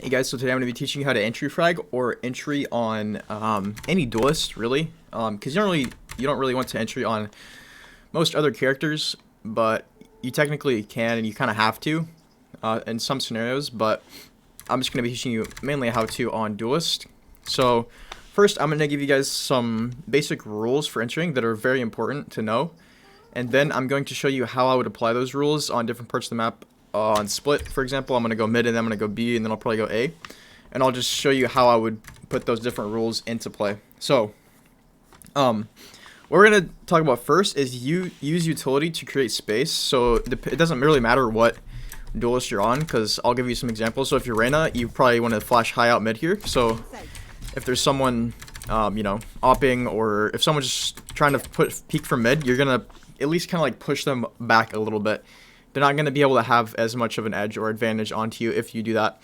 Hey guys, so today I'm going to be teaching you how to entry frag or entry on any duelist, really, because you don't really want to entry on most other characters, but you technically can and you kind of have to in some scenarios. But I'm just going to be teaching you mainly how to on duelist. So first, I'm going to give you guys some basic rules for entering that are very important to know, and then I'm going to show you how I would apply those rules on different parts of the map. On split, for example, I'm going to go mid and then I'm going to go B and then I'll probably go A. And I'll just show you how I would put those different rules into play. So, what we're going to talk about first is you use utility to create space. So, it doesn't really matter what duelist you're on, because I'll give you some examples. So, if you're Reyna, you probably want to flash high out mid here. So, if there's someone, opping, or if someone's just trying to peek from mid, you're going to at least kind of like push them back a little bit. They're not going to be able to have as much of an edge or advantage onto you if you do that.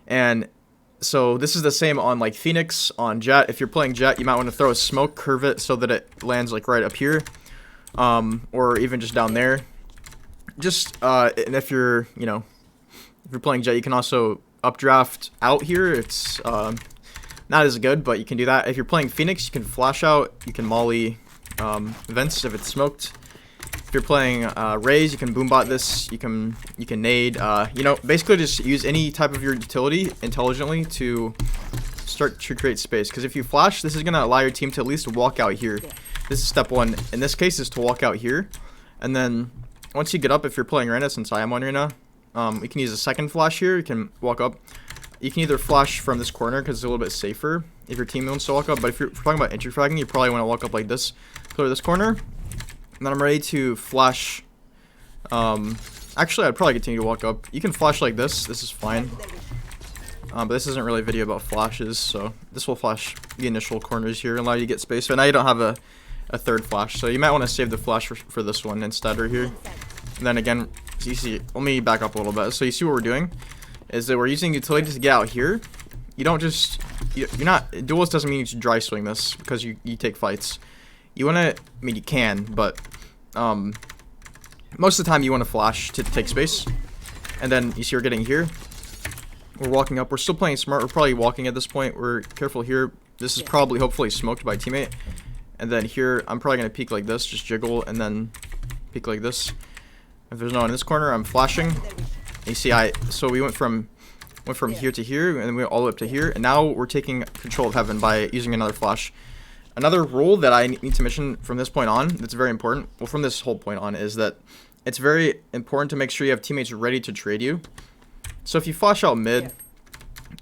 And so this is the same on like Phoenix, on Jett. If you're playing Jett, you might want to throw a smoke, curve it so that it lands like right up here, or even just down there. And if you're playing Jett, you can also updraft out here. It's not as good, but you can do that. If you're playing Phoenix, you can flash out, you can molly vents if it's smoked. If you're playing Raze, you can boombot this, you can nade, basically just use any type of your utility intelligently to start to create space. Because if you flash, this is going to allow your team to at least walk out here. This is step one. In this case, is to walk out here. And then once you get up, if you're playing Reyna, since I am on Reyna, you can use a second flash here. You can walk up. You can either flash from this corner because it's a little bit safer if your team wants to walk up. But if you're talking about entry fragging, you probably want to walk up like this, clear this corner. And then I'm ready to flash. Actually, I'd probably continue to walk up. You can flash like this. This is fine. But this isn't really a video about flashes, so this will flash the initial corners here and allow you to get space. But now you don't have a third flash, so you might want to save the flash for this one instead right here. And then again, so you see, let me back up a little bit. So you see what we're doing is that we're using utility to get out here. You don't just, you're not, duelist doesn't mean you should dry swing this because you take fights. You want to, I mean, you can, but most of the time you want to flash to take space. And then you see we're getting here. We're walking up. We're still playing smart. We're probably walking at this point. We're careful here. This is probably, hopefully, smoked by a teammate. And then here, I'm probably going to peek like this, just jiggle, and then peek like this. If there's no one in this corner, I'm flashing. You see, so we went from here to here, and then we went all the way up to here. And now we're taking control of heaven by using another flash. Another rule that I need to mention from this point on that's very important, well, from this whole point on, is that it's very important to make sure you have teammates ready to trade you. So if you flash out mid,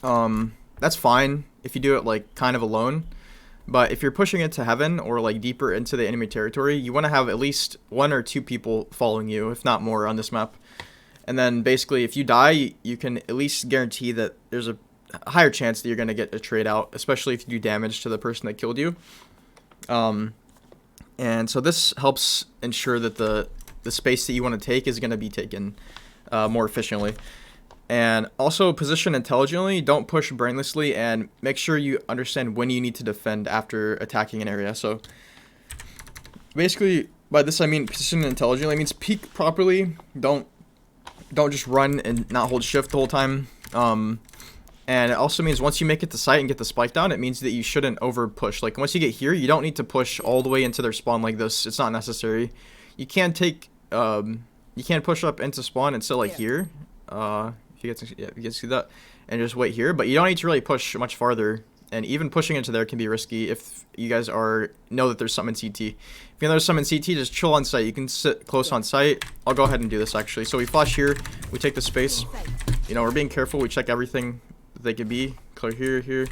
that's fine if you do it like kind of alone. But if you're pushing it to heaven or like deeper into the enemy territory, you want to have at least 1 or 2 people following you, if not more, on this map. And then basically if you die, you can at least guarantee that there's a higher chance that you're going to get a trade out, especially if you do damage to the person that killed you. And so this helps ensure that the space that you want to take is going to be taken more efficiently. And also position intelligently, don't push brainlessly, and make sure you understand when you need to defend after attacking an area. So basically by this I mean position intelligently. It means peek properly, don't just run and not hold shift the whole time. And it also means once you make it to site and get the spike down, it means that you shouldn't over push. Like once you get here, you don't need to push all the way into their spawn like this. It's not necessary. You can push up into spawn and sit like here. If you guys see that, and just wait here. But you don't need to really push much farther. And even pushing into there can be risky if you guys know that there's something in CT. If you know there's something in CT, just chill on site. You can sit close on site. I'll go ahead and do this actually. So we flash here, we take the space. We're being careful. We check everything they could be, clear here,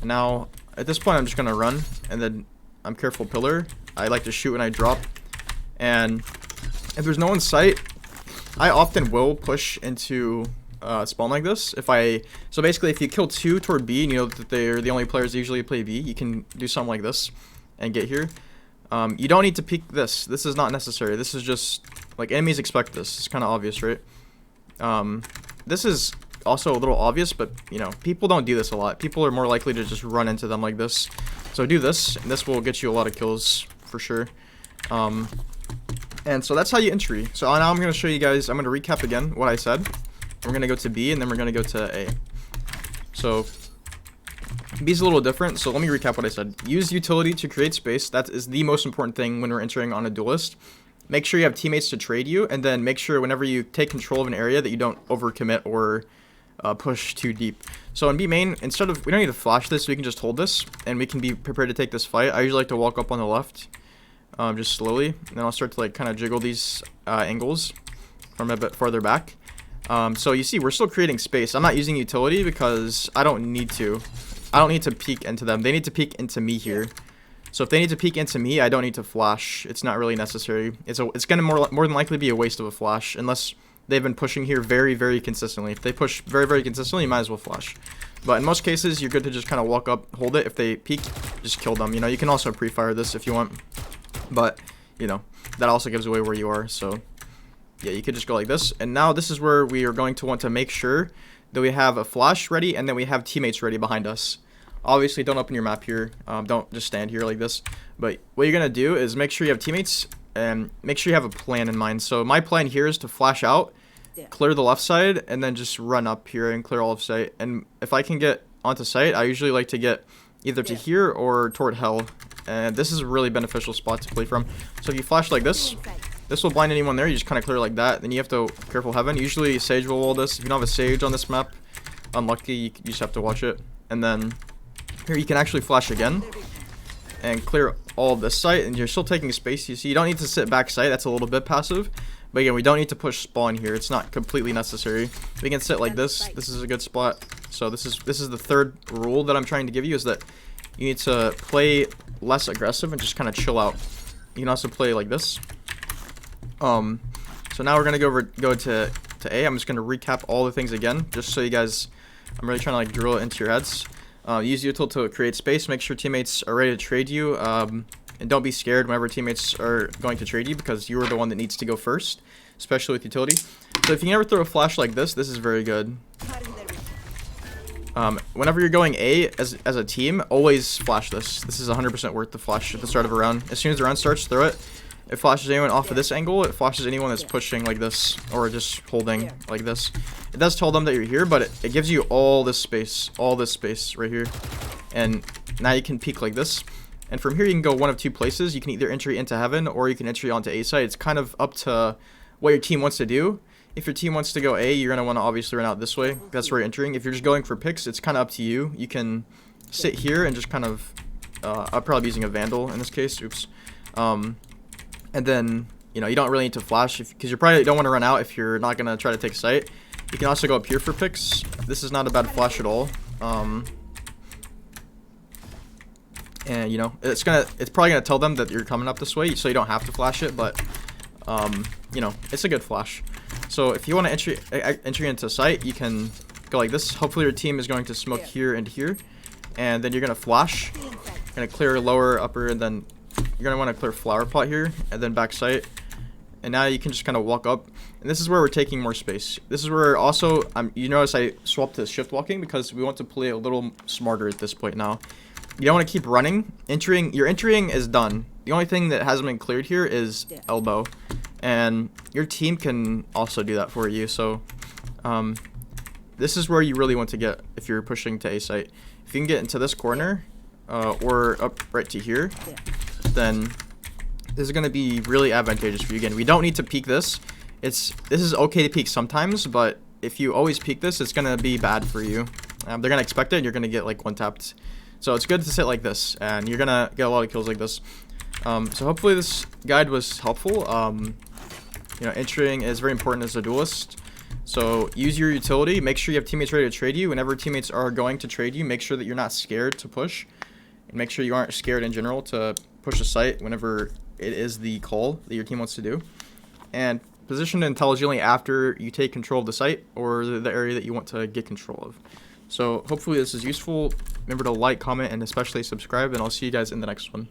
and now at this point I'm just gonna run, and then I'm careful pillar. I like to shoot when I drop, and if there's no one in sight, I often will push into spawn like this. So basically if you kill 2 toward B and you know that they're the only players that usually play B, you can do something like this and get here. You don't need to peek this. This is not necessary. This is just like enemies expect this. It's kind of obvious, right? This is also a little obvious, but people don't do this a lot. People are more likely to just run into them like this. So do this, and this will get you a lot of kills for sure. And so that's how you entry. So now I'm going to show you guys, I'm going to recap again what I said. We're going to go to B, and then we're going to go to A. So B's a little different, so let me recap what I said. Use utility to create space. That is the most important thing when we're entering on a duelist. Make sure you have teammates to trade you, and then make sure whenever you take control of an area that you don't overcommit or push too deep. So in B main, we don't need to flash this, we can just hold this, and we can be prepared to take this fight. I usually like to walk up on the left, just slowly, and then I'll start to like kind of jiggle these angles from a bit farther back. So you see, we're still creating space. I'm not using utility because I don't need to. I don't need to peek into them. They need to peek into me here. So if they need to peek into me, I don't need to flash. It's not really necessary. It's going to more than likely be a waste of a flash unless they've been pushing here very, very consistently. If they push very, very consistently, you might as well flash. But in most cases, you're good to just kind of walk up, hold it. If they peek, just kill them. You know, you can also pre-fire this if you want. But, you know, that also gives away where you are. So, yeah, you could just go like this. And now this is where we are going to want to make sure that we have a flash ready and then we have teammates ready behind us. Obviously, don't open your map here. Don't just stand here like this. But what you're going to do is make sure you have teammates and make sure you have a plan in mind. So my plan here is to flash out, clear the left side, and then just run up here and clear all of sight. And if I can get onto site, I usually like to get either to here or toward hell. And this is a really beneficial spot to play from. So if you flash like this will blind anyone there. You just kind of clear like that. Then you have to careful heaven. Usually Sage will wall this. If you don't have a Sage on this map, unlucky, you just have to watch it. And then here you can actually flash again and clear all of this site, and you're still taking space. You see, you don't need to sit back site. That's a little bit passive. But again, we don't need to push spawn here. It's not completely necessary. We can sit like this. This is a good spot. So this is the third rule that I'm trying to give you, is that you need to play less aggressive and just kind of chill out. You can also play like this. So now we're gonna go to A. I'm just gonna recap all the things again, just so you guys. I'm really trying to like drill it into your heads. Use util to create space. Make sure teammates are ready to trade you. And don't be scared whenever teammates are going to trade you, because you are the one that needs to go first, especially with utility. So if you can ever throw a flash like this is very good. Whenever you're going A as a team, always flash this. This is 100% worth the flash at the start of a round. As soon as the round starts, throw it. It flashes anyone off of this angle. It flashes anyone that's pushing like this or just holding like this. It does tell them that you're here, but it gives you all this space right here. And now you can peek like this. And from here you can go one of two places. You can either entry into heaven or you can entry onto A side. It's kind of up to what your team wants to do. If your team wants to go A, you're going to want to obviously run out this way. That's where you're entering. If you're just going for picks, it's kind of up to you. You can sit here and just kind of... I'll probably be using a Vandal in this case. Oops. And then, you know, you don't really need to flash because you probably don't want to run out if you're not going to try to take sight. You can also go up here for picks. This is not a bad flash at all. And, you know, it's probably going to tell them that you're coming up this way, so you don't have to flash it, but, you know, it's a good flash. So if you want to entry into sight, you can go like this. Hopefully your team is going to smoke here and here, and then you're going to flash. You're going to clear lower, upper, and then you're going to want to clear flower pot here, and then back sight. And now you can just kind of walk up. And this is where we're taking more space. This is where also, you notice I swapped to shift walking because we want to play a little smarter at this point now. You don't want to keep running. Your entering is done. The only thing that hasn't been cleared here is elbow. And your team can also do that for you. So this is where you really want to get if you're pushing to A site. If you can get into this corner or up right to here, then this is going to be really advantageous for you. Again, we don't need to peek this. This is okay to peek sometimes, but if you always peek this, it's going to be bad for you. They're going to expect it, and you're going to get like one tapped. So it's good to sit like this, and you're going to get a lot of kills like this. So hopefully this guide was helpful. You know, entering is very important as a duelist. So use your utility. Make sure you have teammates ready to trade you. Whenever teammates are going to trade you, make sure that you're not scared to push. And make sure you aren't scared in general to push a site whenever it is the call that your team wants to do. And position intelligently after you take control of the site or the area that you want to get control of. So hopefully this is useful. Remember to like, comment, and especially subscribe, and I'll see you guys in the next one.